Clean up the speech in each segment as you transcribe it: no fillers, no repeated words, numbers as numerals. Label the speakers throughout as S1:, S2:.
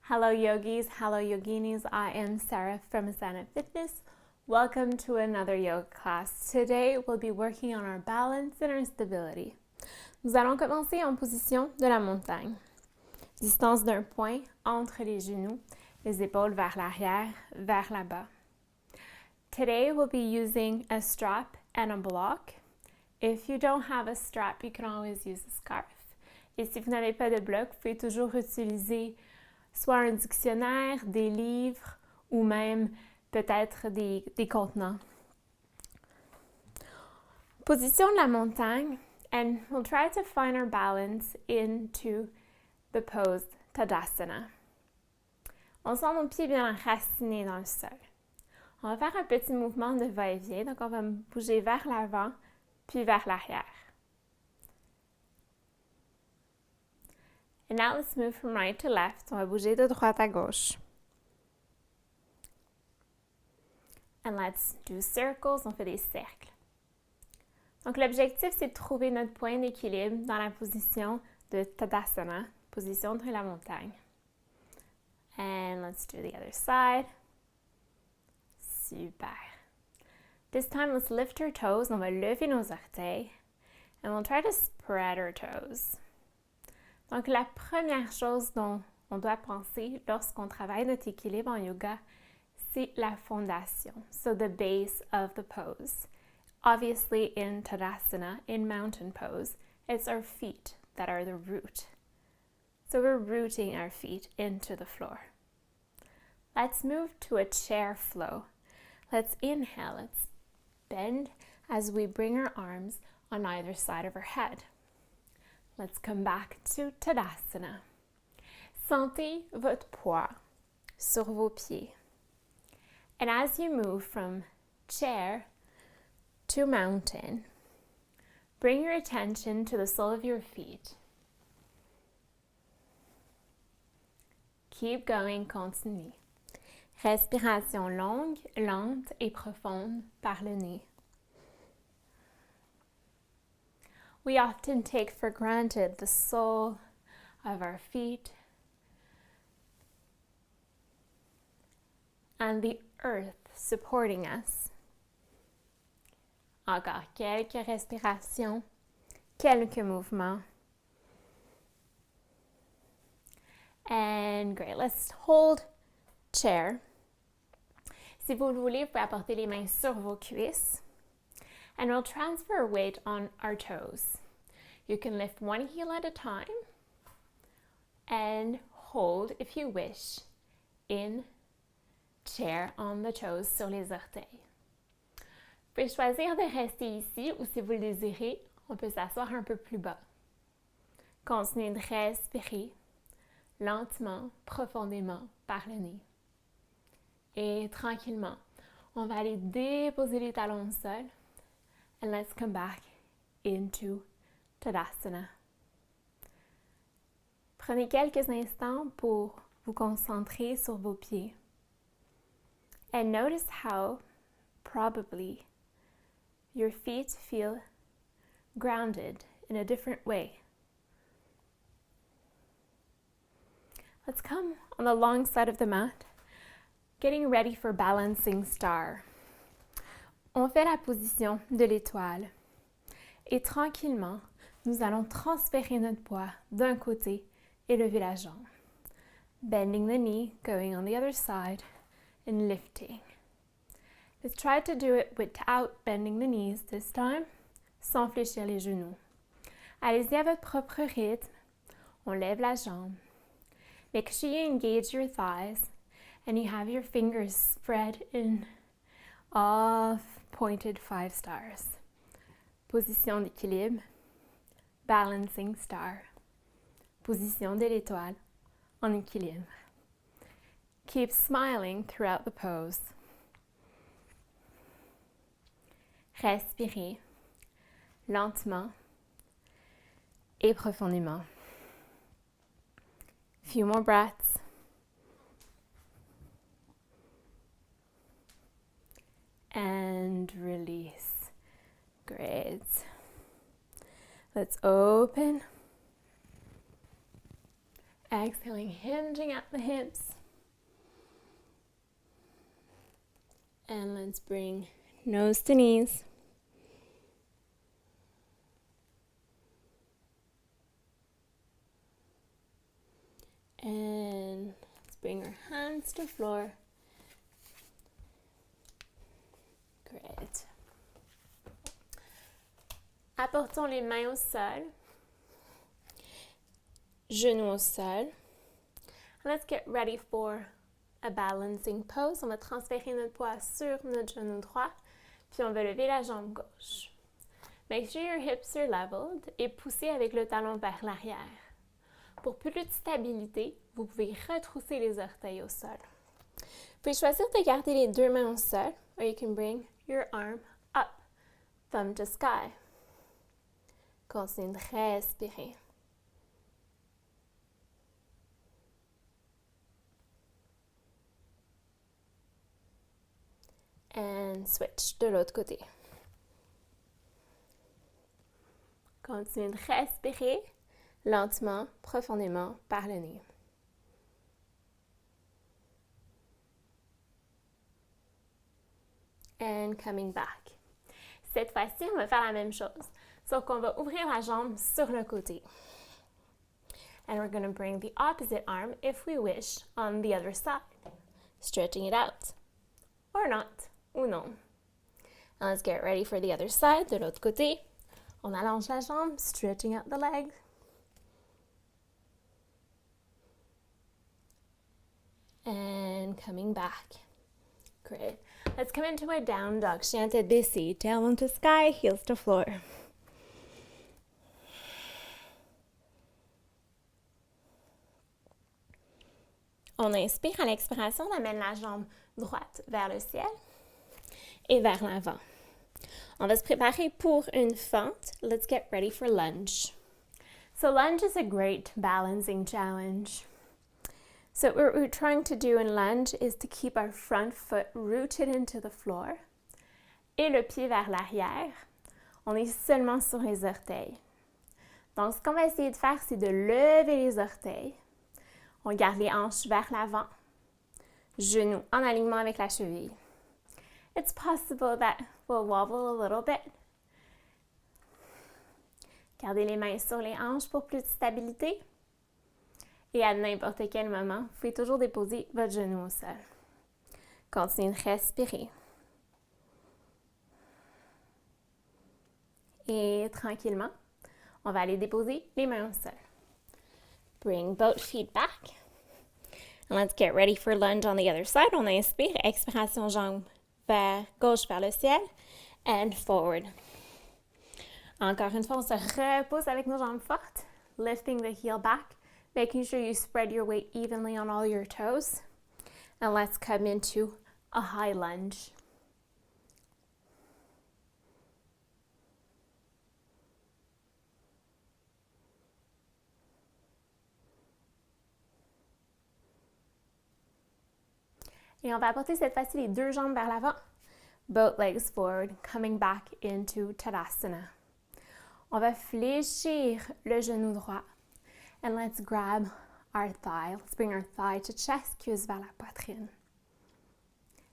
S1: Hello yogis, hello yoginis, I am Sarah from Asana Fitness. Welcome to another yoga class. Today we'll be working on our balance and our stability. Nous allons commencer en position de la montagne. Distance d'un point entre les genoux, les épaules vers l'arrière, vers là-bas. Today we'll be using a strap and a block. If you don't have a strap, you can always use a scarf. Et si vous n'avez pas de bloc, vous pouvez toujours utiliser soit un dictionnaire, des livres ou même peut-être des contenants. Position de la montagne, and we'll try to find our balance into the pose Tadasana. On sent nos pieds bien enracinés dans le sol. On va faire un petit mouvement de va-et-vient, donc on va bouger vers l'avant puis vers l'arrière. And now let's move from right to left. On va bouger de droite à gauche. And let's do circles. On fait des cercles. Donc l'objectif, c'est de trouver notre point d'équilibre dans la position de Tadasana, position de la montagne. And let's do the other side. Super. This time, let's lift our toes. On va lever nos orteils. And we'll try to spread our toes. Donc, la première chose dont on doit penser lorsqu'on travaille notre équilibre en yoga, c'est la fondation. So, the base of the pose. Obviously, in Tadasana, in mountain pose, it's our feet that are the root. So, we're rooting our feet into the floor. Let's move to a chair flow. Let's inhale. Let's bend as we bring our arms on either side of our head. Let's come back to Tadasana. Sentez votre poids sur vos pieds. And as you move from chair to mountain, bring your attention to the sole of your feet. Keep going, continue. Respiration longue, lente et profonde par le nez. We often take for granted the sole of our feet and the earth supporting us. Encore quelques respirations, quelques mouvements. And great, let's hold chair. Si vous le voulez, vous pouvez apporter les mains sur vos cuisses. And we'll transfer weight on our toes. You can lift one heel at a time and hold, if you wish, in chair on the toes, sur les orteils. Vous pouvez choisir de rester ici ou si vous le désirez, on peut s'asseoir un peu plus bas. Continuez de respirer lentement, profondément par le nez. Et tranquillement, on va aller déposer les talons au sol. And let's come back into Tadasana. Prenez quelques instants pour vous concentrer sur vos pieds. And notice how probably your feet feel grounded in a different way. Let's come on the long side of the mat, getting ready for balancing star. On fait la position de l'étoile et tranquillement, nous allons transférer notre poids d'un côté et lever la jambe. Bending the knee, going on the other side and lifting. Let's try to do it without bending the knees this time, sans fléchir les genoux. Allez-y à votre propre rythme. On lève la jambe. Make sure you engage your thighs and you have your fingers spread in all pointed 5 stars. Position d'équilibre, balancing star. Position de l'étoile, en équilibre. Keep smiling throughout the pose. Respirez lentement et profondément. Few more breaths. And release. Great. Let's open Exhaling, hinging at the hips. And let's bring nose to knees. And let's bring our hands to floor. Great. Apportons les mains au sol. Genoux au sol. Let's get ready for a balancing pose. On va transférer notre poids sur notre genou droit, puis on va lever la jambe gauche. Make sure your hips are leveled et poussez avec le talon vers l'arrière. Pour plus de stabilité, vous pouvez retrousser les orteils au sol. Vous pouvez choisir de garder les deux mains au sol, or you can bring your arm up, thumb to sky. Continuez de respirer. And switch de l'autre côté. Continuez de respirer lentement, profondément par le nez. And coming back. Cette fois-ci, on va faire la même chose, sauf qu'on va ouvrir la jambe sur le côté. And we're going to bring the opposite arm, if we wish, on the other side. Stretching it out. Or not. Ou non. And let's get ready for the other side, de l'autre côté. On allonge la jambe, stretching out the leg. And coming back. Great. Let's come into a down dog. Chien tête baissée, tailbone to sky, heels to floor. On inspire, à l'expiration, on amène la jambe droite vers le ciel et vers l'avant. On va se préparer pour une fente. Let's get ready for lunge. So lunge is a great balancing challenge. So what we're trying to do in lunge is to keep our front foot rooted into the floor et le pied vers l'arrière. On est seulement sur les orteils. Donc, ce qu'on va essayer de faire, c'est de lever les orteils. On garde les hanches vers l'avant, genoux en alignement avec la cheville. It's possible that we'll wobble a little bit. Gardez les mains sur les hanches pour plus de stabilité. Et à n'importe quel moment, vous pouvez toujours déposer votre genou au sol. Continuez de respirer. Et tranquillement, on va aller déposer les mains au sol. Bring both feet back. And let's get ready for lunge on the other side. On inspire, expiration, jambe vers gauche vers le ciel. And forward. Encore une fois, on se repose avec nos jambes fortes. Lifting the heel back. Making sure you spread your weight evenly on all your toes. And let's come into a high lunge. Et on va apporter cette fois-ci les deux jambes vers l'avant. Both legs forward, coming back into Tadasana. On va fléchir le genou droit. And let's grab our thigh. Let's bring our thigh to chest, cuisse vers la poitrine.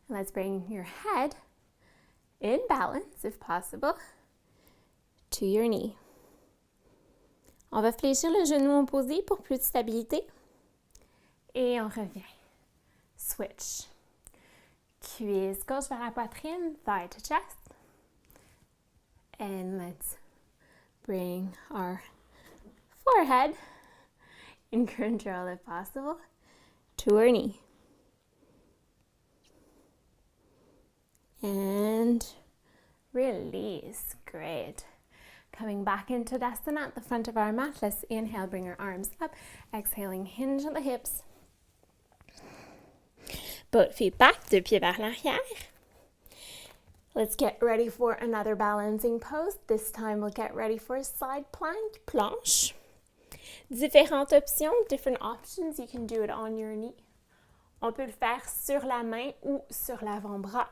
S1: And let's bring your head in balance, if possible, to your knee. On va fléchir le genou opposé pour plus de stabilité. Et on revient. Switch. Cuisse gauche vers la poitrine, thigh to chest. And let's bring our forehead, in control if possible, to our knee. And release. Great. Coming back into Tadasana at the front of our mat. Let's inhale, bring our arms up. Exhaling, hinge at the hips. Both feet back, deux pieds vers l'arrière. Let's get ready for another balancing pose. This time we'll get ready for a side plank, planche. Différentes options, different options. You can do it on your knee. On peut le faire sur la main ou sur l'avant-bras.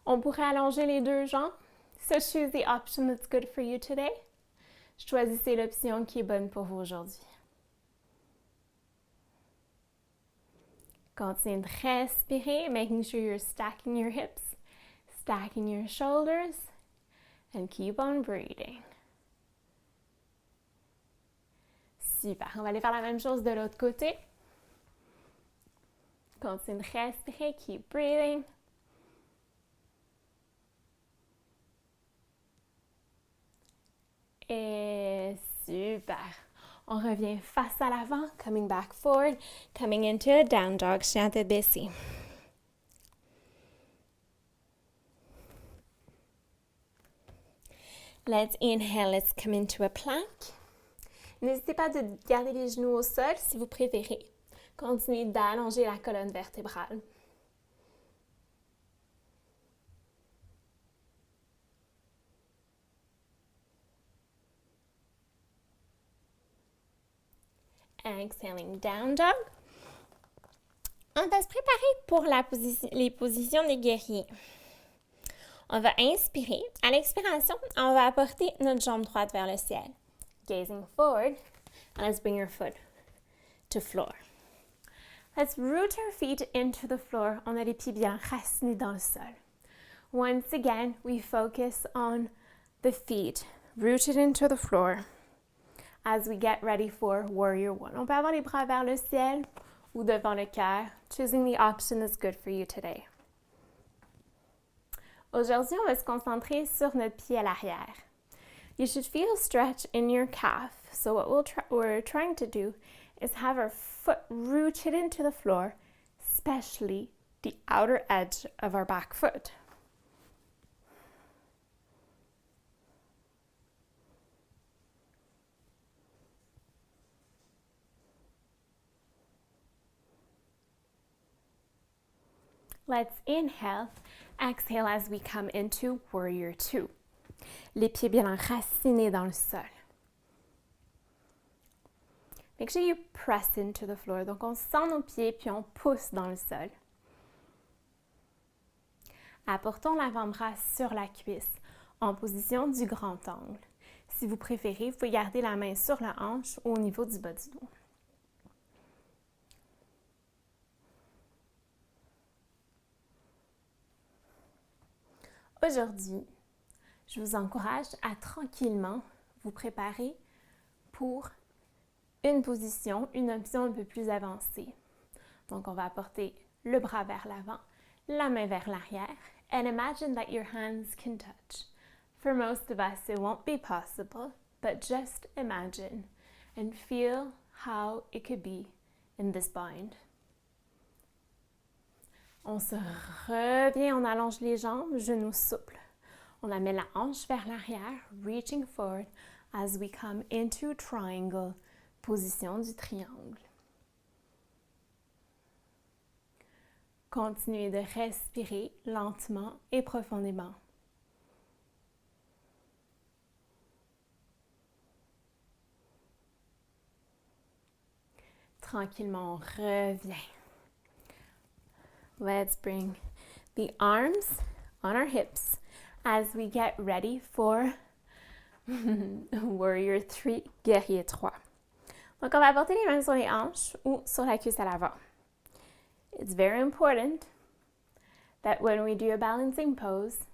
S1: On pourrait allonger les deux jambes. So choose the option that's good for you today. Choisissez l'option qui est bonne pour vous aujourd'hui. Continuez de respirer, making sure you're stacking your hips, stacking your shoulders, and keep on breathing. Super. On va aller faire la même chose de l'autre côté. Continuez de respirer, keep breathing. Et super. On revient face à l'avant, coming back forward, coming into a down dog, chien tête baissée. Let's inhale, let's come into a plank. N'hésitez pas de garder les genoux au sol si vous préférez. Continuez d'allonger la colonne vertébrale. Exhaling, down dog. On va se préparer pour les positions des guerriers. On va inspirer. À l'expiration, on va apporter notre jambe droite vers le ciel. Gazing forward, and let's bring your foot to floor. Let's root our feet into the floor. On a les pieds bien racinés dans le sol. Once again, we focus on the feet, rooted into the floor as we get ready for Warrior One. On peut avoir les bras vers le ciel ou devant le cœur, choosing the option that's good for you today. Aujourd'hui, on va se concentrer sur notre pied à l'arrière. You should feel stretch in your calf. So what we're trying to do is have our foot rooted into the floor, especially the outer edge of our back foot. Let's inhale, exhale as we come into Warrior Two. Les pieds bien enracinés dans le sol. Make sure you press into the floor. Donc, on sent nos pieds puis on pousse dans le sol. Apportons l'avant-bras sur la cuisse en position du grand angle. Si vous préférez, vous pouvez garder la main sur la hanche ou au niveau du bas du dos. Aujourd'hui, je vous encourage à tranquillement vous préparer pour une position, une option un peu plus avancée. Donc, on va apporter le bras vers l'avant, la main vers l'arrière, and imagine that your hands can touch. For most of us, it won't be possible, but just imagine and feel how it could be in this bind. On se revient, on allonge les jambes, genoux souples. On amène la hanche vers l'arrière, reaching forward as we come into triangle, position du triangle. Continuez de respirer lentement et profondément. Tranquillement, on revient. Let's bring the arms on our hips as we get ready for Warrior 3, Guerrier 3. Donc, on va porter les mains sur les hanches ou sur la cuisse à l'avant. It's very important that when we do a balancing pose,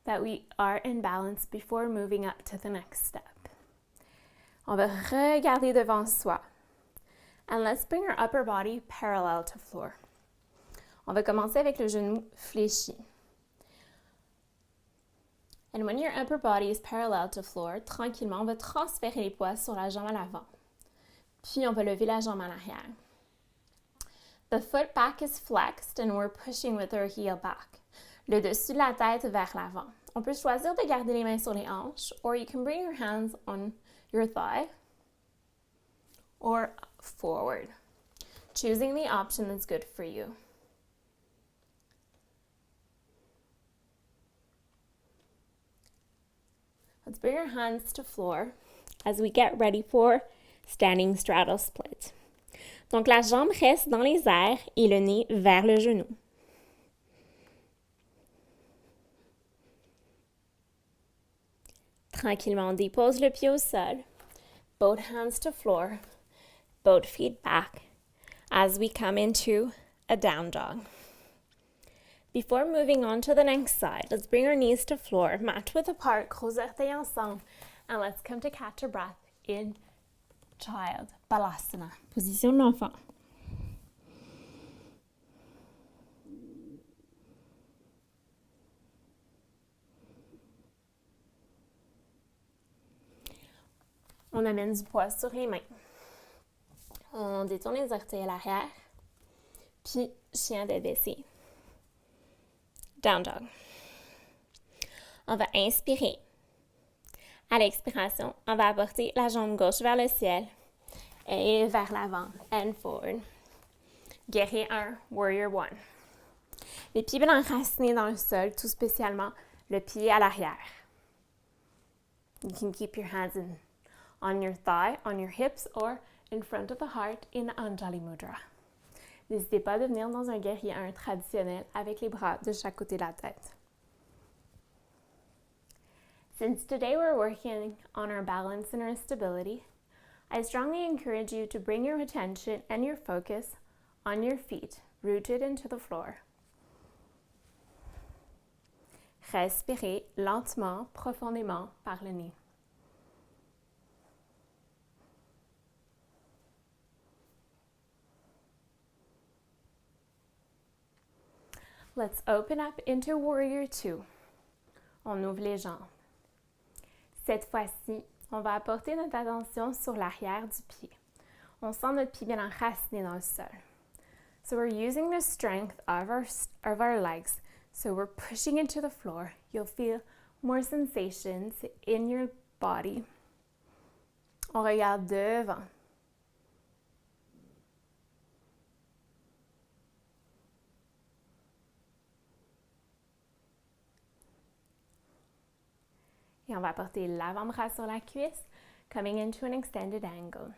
S1: that we are in balance before moving up to the next step. On va regarder devant soi. And let's bring our upper body parallel to floor. On va commencer avec le genou fléchi. And when your upper body is parallel to floor, tranquillement, on va transférer les poids sur la jambe à l'avant. Puis, on va lever la jambe à l'arrière. The foot back is flexed and we're pushing with our heel back. Le dessus de la tête vers l'avant. On peut choisir de garder les mains sur les hanches, or you can bring your hands on your thigh or forward, choosing the option that's good for you. Let's bring our hands to floor as we get ready for standing straddle split. Donc, la jambe reste dans les airs et le nez vers le genou. Tranquillement, on dépose le pied au sol. Both hands to floor. Both feet back as we come into a down dog. Before moving on to the next side, let's bring our knees to floor, mat width apart, gros orteils ensemble, and let's come to catch a breath in child, balasana, position de l'enfant. On amène du poids sur les mains. On détourne les orteils à l'arrière, puis chien tête baissée. Down dog. On va inspirer. À l'expiration, on va apporter la jambe gauche vers le ciel et vers l'avant and forward. Guerrier 1, warrior 1. Les pieds bien enracinés dans le sol, tout spécialement le pied à l'arrière. You can keep your hands on your thigh, on your hips, or in front of the heart in Anjali Mudra. N'hésitez pas à venir dans un guerrier 1 traditionnel avec les bras de chaque côté de la tête. Since today we're working on our balance and our stability, I strongly encourage you to bring your attention and your focus on your feet, rooted into the floor. Respirez lentement, profondément par le nez. Let's open up into Warrior 2. On ouvre les jambes. Cette fois-ci, on va apporter notre attention sur l'arrière du pied. On sent notre pied bien enraciné dans le sol. So we're using the strength of our legs. So we're pushing into the floor. You'll feel more sensations in your body. On regarde devant. Et on va porter l'avant-bras sur la cuisse, coming into an extended angle.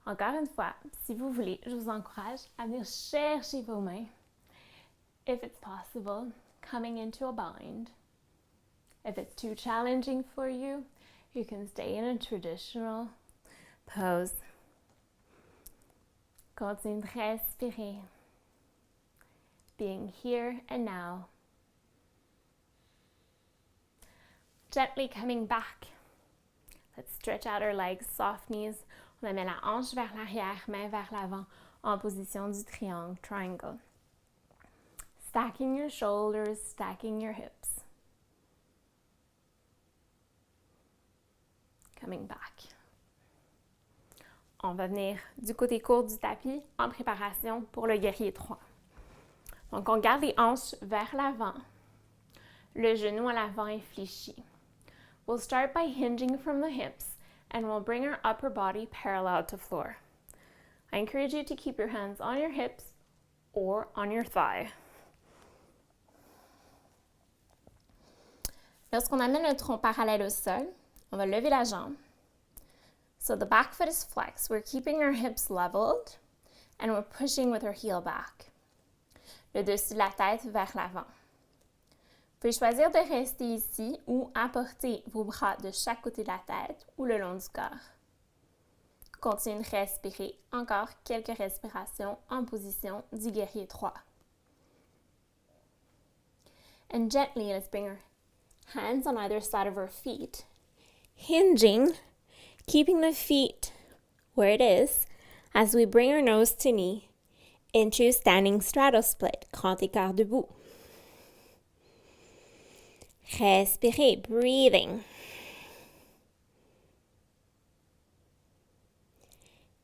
S1: Encore une fois, si vous voulez, je vous encourage à venir chercher vos mains. If it's possible, coming into a bind. If it's too challenging for you, you can stay in a traditional pose. Continue de respirer. Being here and now. Gently coming back. Let's stretch out our legs, soft knees. On amène la hanche vers l'arrière, main vers l'avant, en position du triangle, triangle. Stacking your shoulders, stacking your hips. Coming back. On va venir du côté court du tapis en préparation pour le guerrier 3. Donc, on garde les hanches vers l'avant. Le genou à l'avant est fléchi. We'll start by hinging from the hips and we'll bring our upper body parallel to floor. I encourage you to keep your hands on your hips or on your thigh. Lorsqu'on amène le tronc parallèle au sol, on va lever la jambe. So the back foot is flexed. We're keeping our hips leveled and we're pushing with our heel back. Le dessus de la tête vers l'avant. Vous pouvez choisir de rester ici ou apporter vos bras de chaque côté de la tête ou le long du corps. Continuez de respirer. Encore quelques respirations en position du guerrier 3. And gently, let's bring our hands on either side of our feet. Hinging, keeping the feet where it is as we bring our nose to knee into standing straddle split, grand écart debout. Respirez, breathing.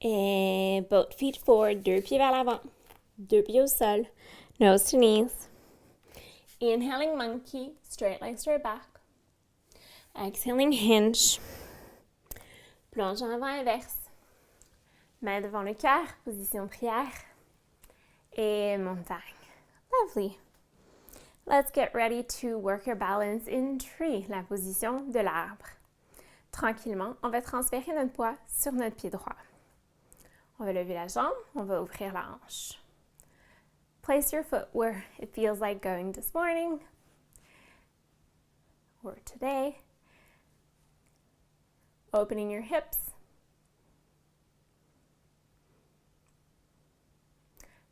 S1: Et both feet forward, deux pieds vers l'avant, deux pieds au sol, nose to knees. Inhaling monkey, straight legs straight back. Exhaling hinge. Plonge en avant inverse. Main devant le cœur, position prière. Et montagne. Lovely. Let's get ready to work your balance in tree, la position de l'arbre. Tranquillement, on va transférer notre poids sur notre pied droit. On va lever la jambe, on va ouvrir la hanche. Place your foot where it feels like going this morning or today. Opening your hips.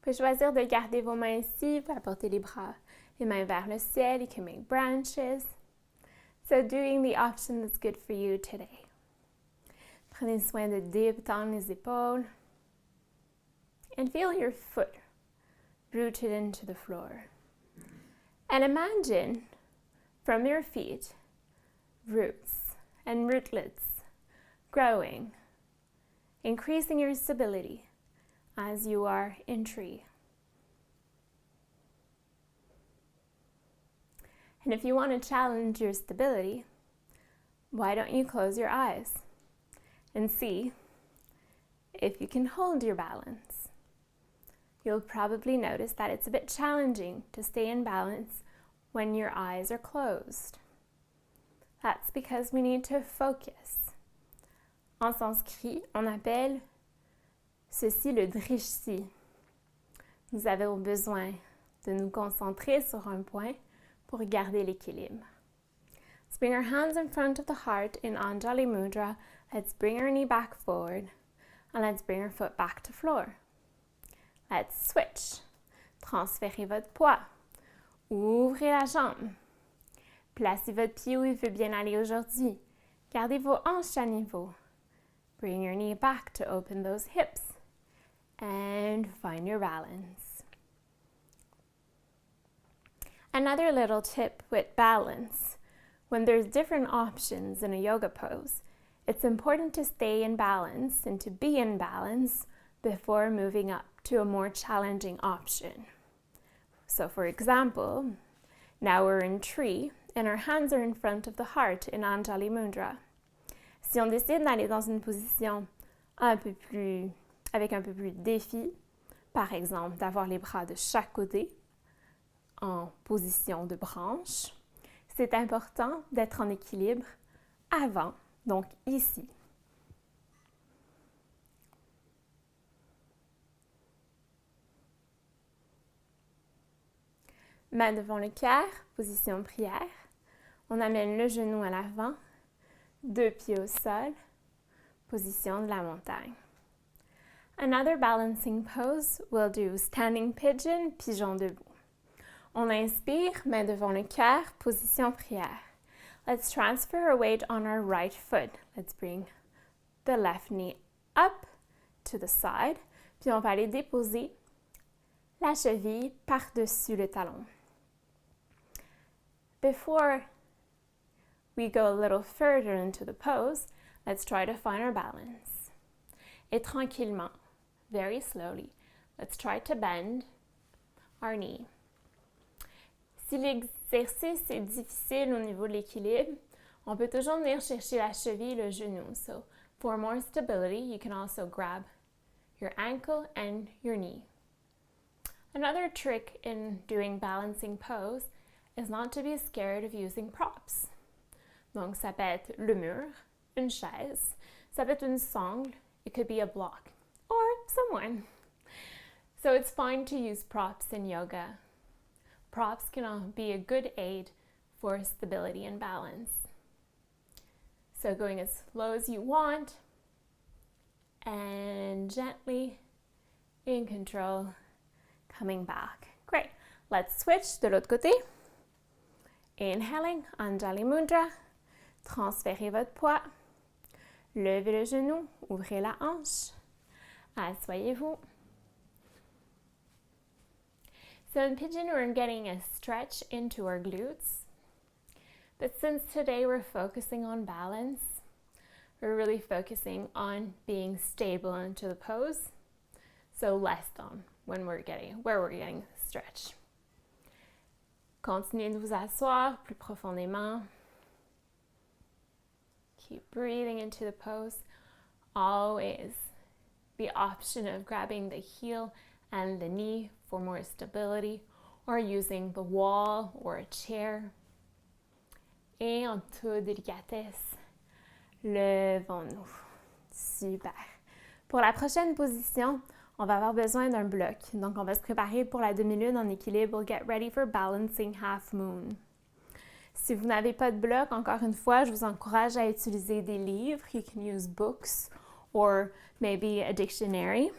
S1: Vous pouvez choisir de garder vos mains ici, vous pouvez apporter les mains vers le ciel. You can make branches. So doing the option that's good for you today. Prenez soin de détendre les épaules. And feel your foot rooted into the floor. And imagine from your feet roots and rootlets growing, increasing your stability as you are in tree. And if you want to challenge your stability, why don't you close your eyes and see if you can hold your balance? You'll probably notice that it's a bit challenging to stay in balance when your eyes are closed. That's because we need to focus. En sanskrit, on appelle ceci le drishti. Nous avons besoin de nous concentrer sur un point pour garder l'équilibre. Let's bring our hands in front of the heart in Anjali Mudra. Let's bring our knee back forward and let's bring our foot back to floor. Let's switch. Transférez votre poids. Ouvrez la jambe. Placez votre pied où il veut bien aller aujourd'hui. Gardez vos hanches à niveau. Bring your knee back to open those hips. And find your balance. Another little tip with balance. When there's different options in a yoga pose, it's important to stay in balance and to be in balance before moving up to a more challenging option. So for example, now we're in tree and our hands are in front of the heart in Anjali Mudra. Si on décide d'aller dans une position avec un peu plus de défi, par exemple d'avoir les bras de chaque côté en position de branche, c'est important d'être en équilibre avant, donc ici. Main devant le cœur, position prière. On amène le genou à l'avant, 2 pieds au sol, position de la montagne. Another balancing pose, we'll do standing pigeon, pigeon debout. On inspire, main devant le cœur, position prière. Let's transfer our weight on our right foot. Let's bring the left knee up to the side. Puis on va aller déposer la cheville par-dessus le talon. Before we go a little further into the pose, let's try to find our balance. Et tranquillement, very slowly, let's try to bend our knee. Si l'exercice est difficile au niveau de l'équilibre, on peut toujours venir chercher la cheville et le genou. So, for more stability, you can also grab your ankle and your knee. Another trick in doing balancing pose is not to be scared of using props. Donc, ça peut être le mur, une chaise, ça peut être une sangle, it could be a block, or someone. So it's fine to use props in yoga. Props can be a good aid for stability and balance. So going as slow as you want, and gently, in control, coming back. Great. Let's switch de l'autre côté. Inhaling, Anjali Mudra. Transférez votre poids. Levez le genou, ouvrez la hanche. Asseyez-vous. So in Pigeon, we're getting a stretch into our glutes. But since today we're focusing on balance, we're really focusing on being stable into the pose. So less on where we're getting the stretch. Continuez de vous asseoir plus profondément. Keep breathing into the pose. Always the option of grabbing the heel and the knee for more stability, or using the wall or a chair. Et en toute délicatesse, levons-nous. Super. Pour la prochaine position, on va avoir besoin d'un bloc. Donc, on va se préparer pour la demi-lune en équilibre. We'll get ready for balancing half moon. Si vous n'avez pas de bloc, encore une fois, je vous encourage à utiliser des livres. You can use books or maybe a dictionary.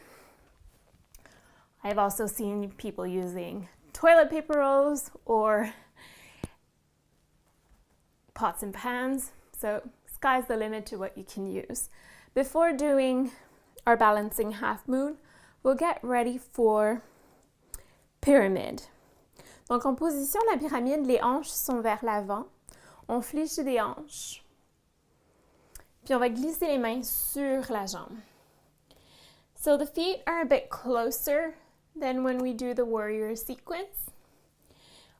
S1: I've also seen people using toilet paper rolls or pots and pans. So sky's the limit to what you can use. Before doing our balancing half moon, we'll get ready for pyramid. Donc en position de la pyramide, les hanches sont vers l'avant. On fléchit des hanches. Puis on va glisser les mains sur la jambe. So the feet are a bit closer than when we do the warrior sequence.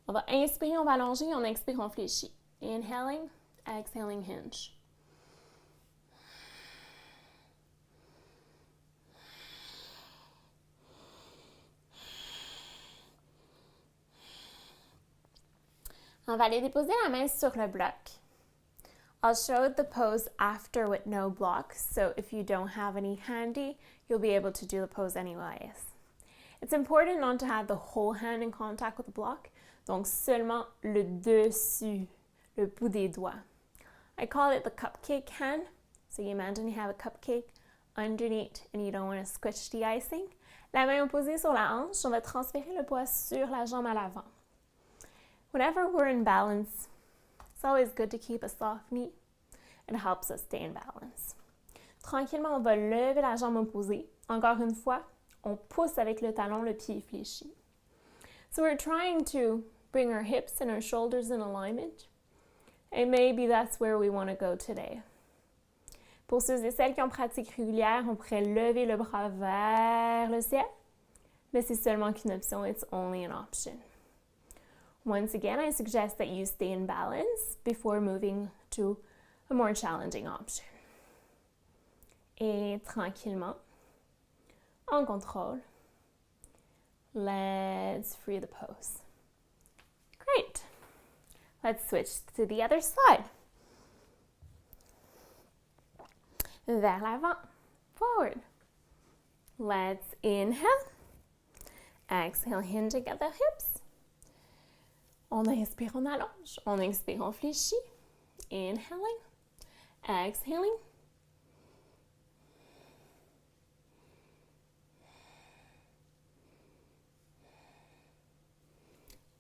S1: On va inspirer, on va allonger, on expire, on fléchit. Inhaling, exhaling, hinge. On va aller déposer la main sur le bloc. I'll show the pose after with no blocks, so if you don't have any handy, you'll be able to do the pose anyways. It's important not to have the whole hand in contact with the block, donc seulement le dessus, le bout des doigts. I call it the cupcake hand, so you imagine you have a cupcake underneath and you don't want to squish the icing. La main opposée sur la hanche, on va transférer le poids sur la jambe à l'avant. Whenever we're in balance, it's always good to keep a soft knee. It helps us stay in balance. Tranquillement, on va lever la jambe opposée. Encore une fois, on pousse avec le talon, le pied fléchi. So we're trying to bring our hips and our shoulders in alignment. And maybe that's where we want to go today. Pour ceux et celles qui ont pratique régulière, on pourrait lever le bras vers le ciel. Mais c'est seulement qu'une option, it's only an option. Once again, I suggest that you stay in balance before moving to a more challenging option. Et tranquillement, en contrôle, let's free the pose. Great. Let's switch to the other side. Vers l'avant, forward. Let's inhale. Exhale, hinge at the hips. On inspire, on allonge. On expire, on fléchit. Inhaling. Exhaling.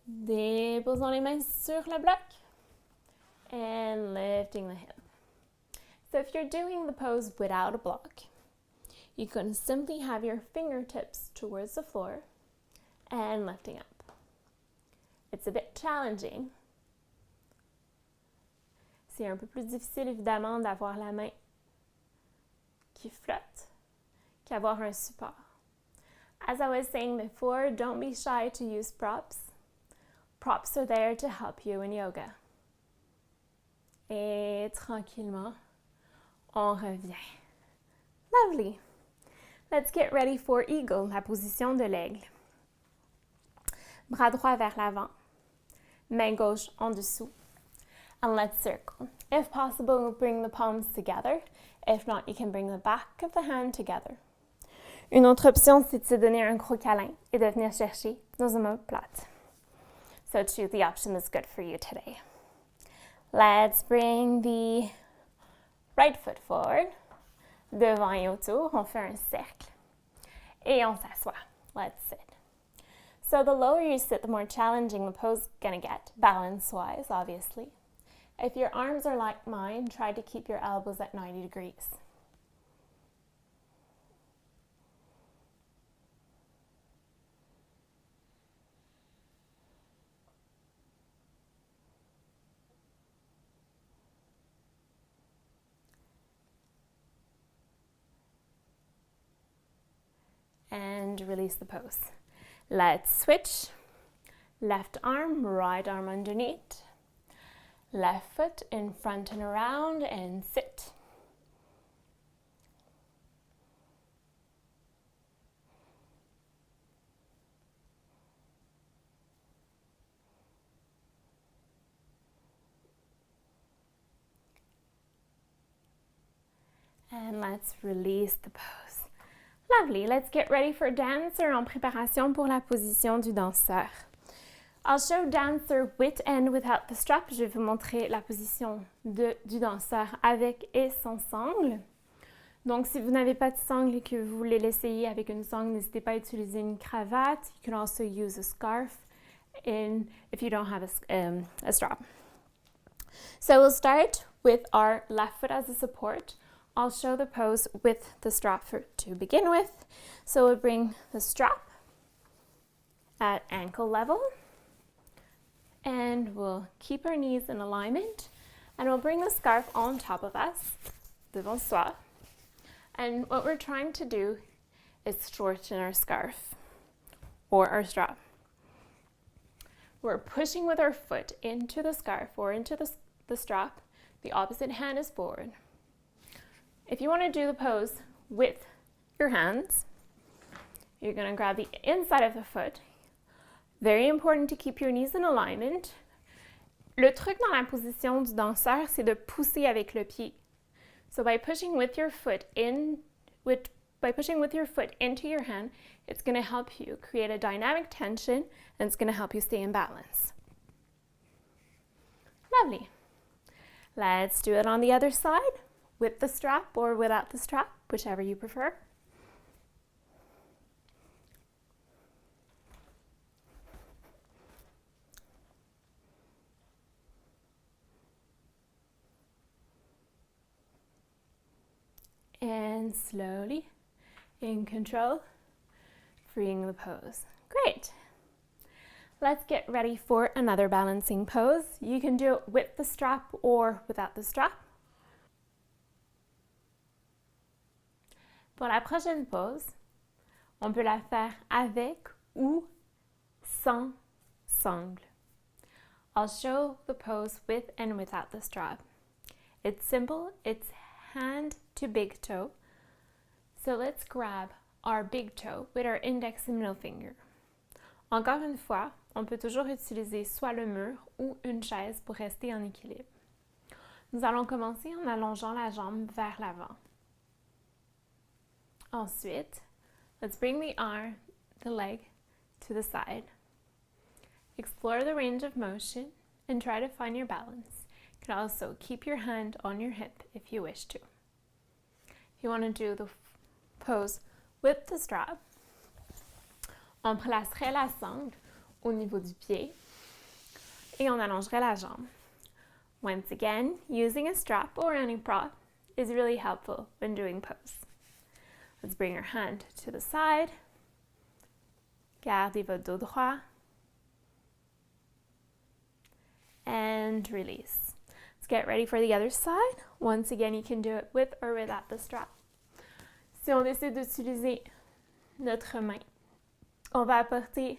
S1: Déposons les mains sur le bloc. And lifting the hip. So if you're doing the pose without a block, you can simply have your fingertips towards the floor and lifting up. It's a bit challenging. C'est un peu plus difficile, évidemment, d'avoir la main qui flotte qu'avoir un support. As I was saying before, don't be shy to use props. Props are there to help you in yoga. Et tranquillement, on revient. Lovely. Let's get ready for eagle, la position de l'aigle. Bras droit vers l'avant. Main gauche en dessous. And let's circle. If possible, bring the palms together. If not, you can bring the back of the hand together. Une autre option, c'est de se donner un gros câlin et de venir chercher nos omoplates. So choose the option that's good for you today. Let's bring the right foot forward. Devant et autour, on fait un cercle. Et on s'assoit. Let's sit. So the lower you sit, the more challenging the pose is going to get, balance-wise, obviously. If your arms are like mine, try to keep your elbows at 90 degrees. And release the pose. Let's switch. Left arm, right arm underneath. Left foot in front and around and sit. And let's release the pose. Lovely. Let's get ready for dancer en préparation pour la position du danseur. I'll show dancer with and without the strap. Je vais vous montrer la position du danseur avec et sans sangle. Donc, si vous n'avez pas de sangle et que vous voulez l'essayer avec une sangle, n'hésitez pas à utiliser une cravate. You can also use a scarf if you don't have a strap. So we'll start with our left foot as a support. I'll show the pose with the strap to begin with. So we'll bring the strap at ankle level, and we'll keep our knees in alignment, and we'll bring the scarf on top of us, devant soi. And what we're trying to do is shorten our scarf or our strap. We're pushing with our foot into the scarf or into the strap. The opposite hand is forward. If you want to do the pose with your hands, you're going to grab the inside of the foot. Very important to keep your knees in alignment. Le truc dans la position du danseur, c'est de pousser avec le pied. So by pushing with your foot into your hand, it's going to help you create a dynamic tension, and it's going to help you stay in balance. Lovely. Let's do it on the other side, with the strap or without the strap, whichever you prefer. And slowly, in control, freeing the pose. Great. Let's get ready for another balancing pose. You can do it with the strap or without the strap. Pour la prochaine pose, on peut la faire avec ou sans sangle. I'll show the pose with and without the strap. It's simple. It's hand to big toe. So let's grab our big toe with our index and middle finger. Encore une fois, on peut toujours utiliser soit le mur ou une chaise pour rester en équilibre. Nous allons commencer en allongeant la jambe vers l'avant. Ensuite, let's bring the leg to the side. Explore the range of motion and try to find your balance. You can also keep your hand on your hip if you wish to. If you want to do the pose with the strap, on placerait la sangle au niveau du pied et on allongerait la jambe. Once again, using a strap or any prop is really helpful when doing pose. Let's bring your hand to the side. Gardez votre dos droit. And release. Let's get ready for the other side. Once again, you can do it with or without the strap. Si on décide d'utiliser notre main, on va apporter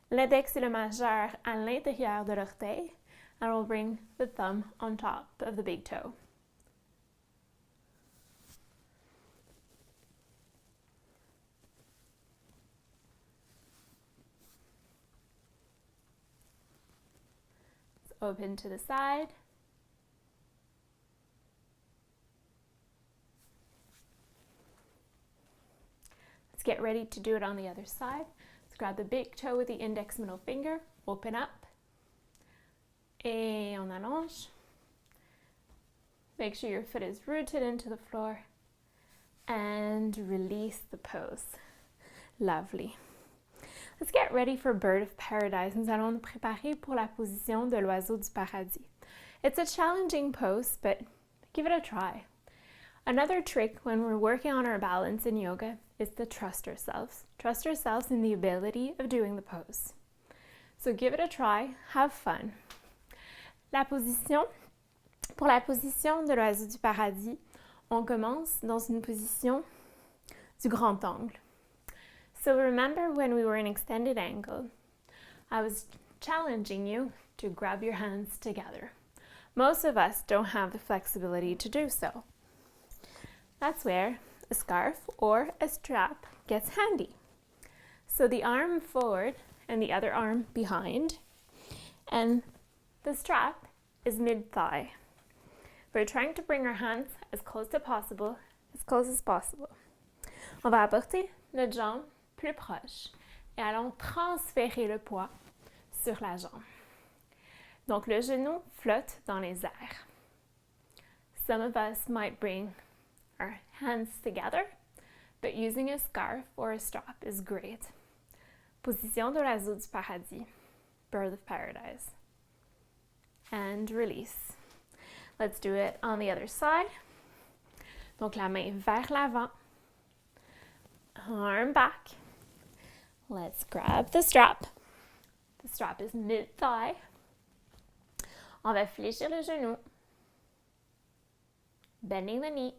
S1: l'index et le majeur à l'intérieur de l'orteil, and we'll bring the thumb on top of the big toe. Let's open to the side. Let's get ready to do it on the other side. Let's grab the big toe with the index middle finger, open up, et on allonge. Make sure your foot is rooted into the floor, and release the pose. Lovely. Let's get ready for Bird of Paradise. Nous allons nous préparer pour la position de l'oiseau du paradis. It's a challenging pose, but give it a try. Another trick when we're working on our balance in yoga is to trust ourselves. Trust ourselves in the ability of doing the pose. So give it a try, have fun. Pour la position de l'oiseau du paradis, on commence dans une position du grand angle. So remember when we were in extended angle, I was challenging you to grab your hands together. Most of us don't have the flexibility to do so. That's where a scarf or a strap gets handy. So the arm forward and the other arm behind, and the strap is mid-thigh. We're trying to bring our hands as close as possible. On va apporter notre jambe plus proche et allons transférer le poids sur la jambe. Donc le genou flotte dans les airs. Some of us might bring our hands together, but using a scarf or a strap is great. Position de l'oiseau du paradis, bird of paradise. And release. Let's do it on the other side. Donc la main vers l'avant, arm back. Let's grab the strap. The strap is mid-thigh. On va fléchir le genou. Bending the knee.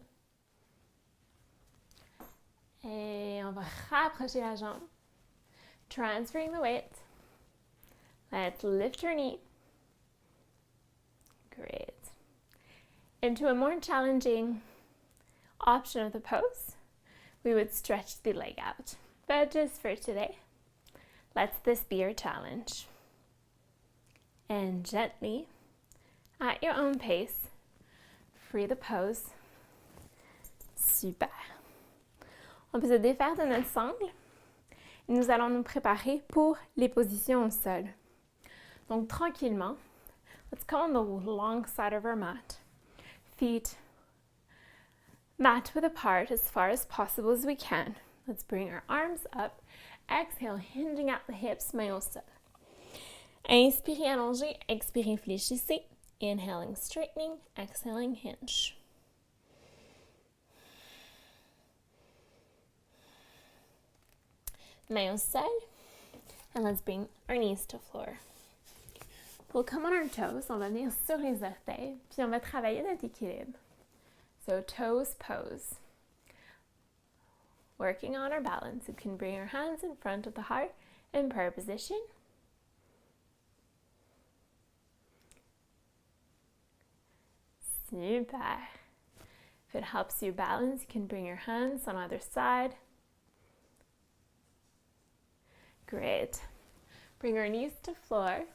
S1: Et on va rapprocher la jambe. Transferring the weight. Let's lift your knee. Great. Into a more challenging option of the pose, we would stretch the leg out. But just for today, let this be your challenge. And gently, at your own pace, free the pose. Super. On peut se défaire de notre sangle et nous allons nous préparer pour les positions au sol. Donc tranquillement, let's come on the long side of our mat. Feet mat width apart as far as possible as we can. Let's bring our arms up. Exhale, hinging at the hips, main au sol. Inspirez, allongez. Expirez, fléchissez. Inhaling, straightening. Exhaling, hinge. Main au sol. And let's bring our knees to floor. We'll come on our toes. On va venir sur les orteils. Puis on va travailler notre équilibre. So toes pose. Working on our balance. We can bring our hands in front of the heart in prayer position. Super. If it helps you balance, you can bring your hands on either side. Great. Bring our knees to floor.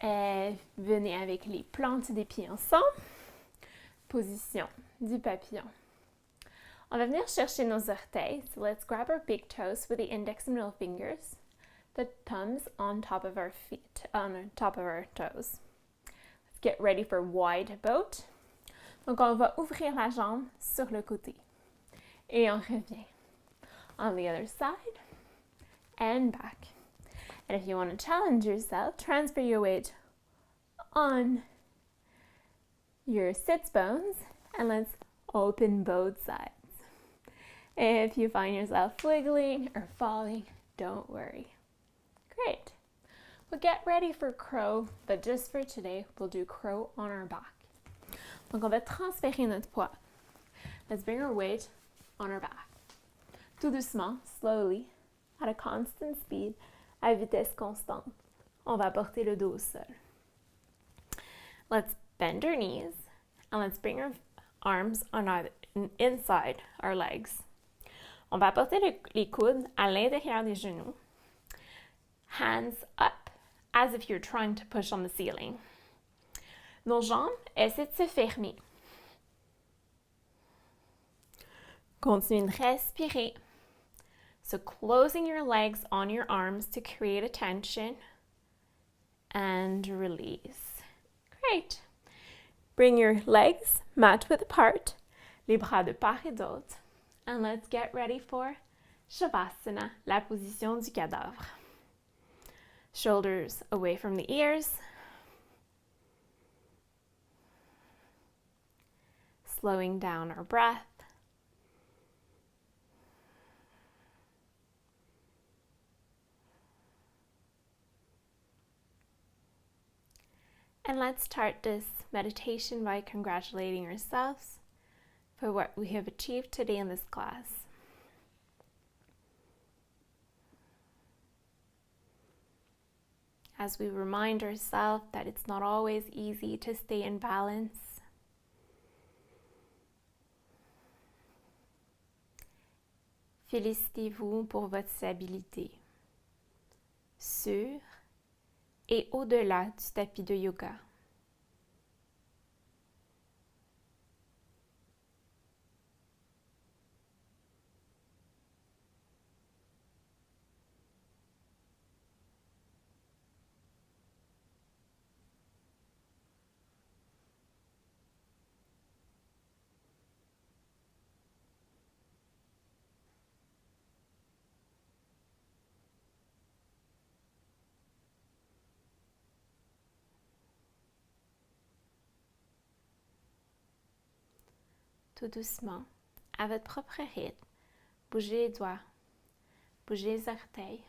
S1: Et venez avec les plantes des pieds ensemble. Position du papillon. On va venir chercher nos orteils. So let's grab our big toes with the index and middle fingers. The thumbs on top of our feet, on top of our toes. Let's get ready for wide boat. Donc on va ouvrir la jambe sur le côté. Et on revient. On the other side and back. And if you want to challenge yourself, transfer your weight on your sits bones and let's open both sides. If you find yourself wiggling or falling, don't worry. Great. We'll get ready for crow, but just for today, we'll do crow on our back. Donc on va transférer notre poids. Let's bring our weight on our back. Tout doucement, slowly, at a constant speed, à vitesse constante. On va porter le dos au sol. Let's bend our knees and let's bring our arms on inside our legs. On va porter les coudes à l'intérieur des genoux. Hands up as if you're trying to push on the ceiling. Nos jambes essaient de se fermer. Continuez de respirer. So closing your legs on your arms to create a tension and release. Great. Bring your legs mat width apart, les bras de part et d'autre. And let's get ready for Shavasana, la position du cadavre. Shoulders away from the ears. Slowing down our breath. And let's start this meditation by congratulating ourselves for what we have achieved today in this class. As we remind ourselves that it's not always easy to stay in balance. Félicitez-vous pour votre stabilité. Sur et au-delà du tapis de yoga. tout doucement, à votre propre rythme. Bougez les doigts, bougez les orteils,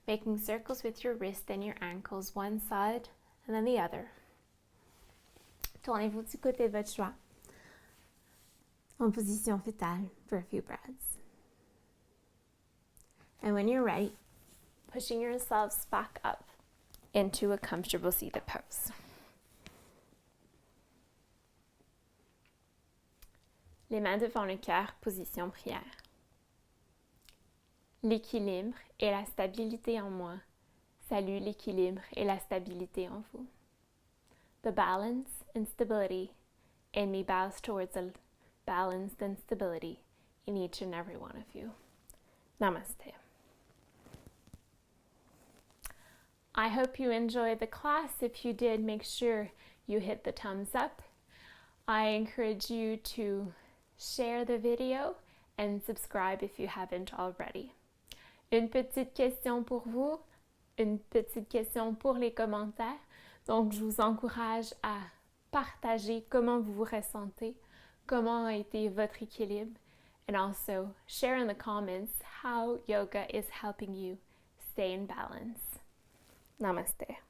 S1: making circles with your wrist and your ankles, one side and then the other. Tournez-vous du côté de votre choix, en position fétale for a few breaths. And when you're ready, pushing yourselves back up into a comfortable seated pose. Les mains devant le cœur, position prière. L'équilibre et la stabilité en moi salue l'équilibre et la stabilité en vous. The balance and stability in me bows towards a balance and stability in each and every one of you. Namaste. I hope you enjoyed the class. If you did, make sure you hit the thumbs up. I encourage you to share the video and subscribe if you haven't already. Une petite question pour vous, une petite question pour les commentaires. Donc, je vous encourage à partager comment vous vous ressentez, comment a été votre équilibre, and also share in the comments how yoga is helping you stay in balance. Namaste.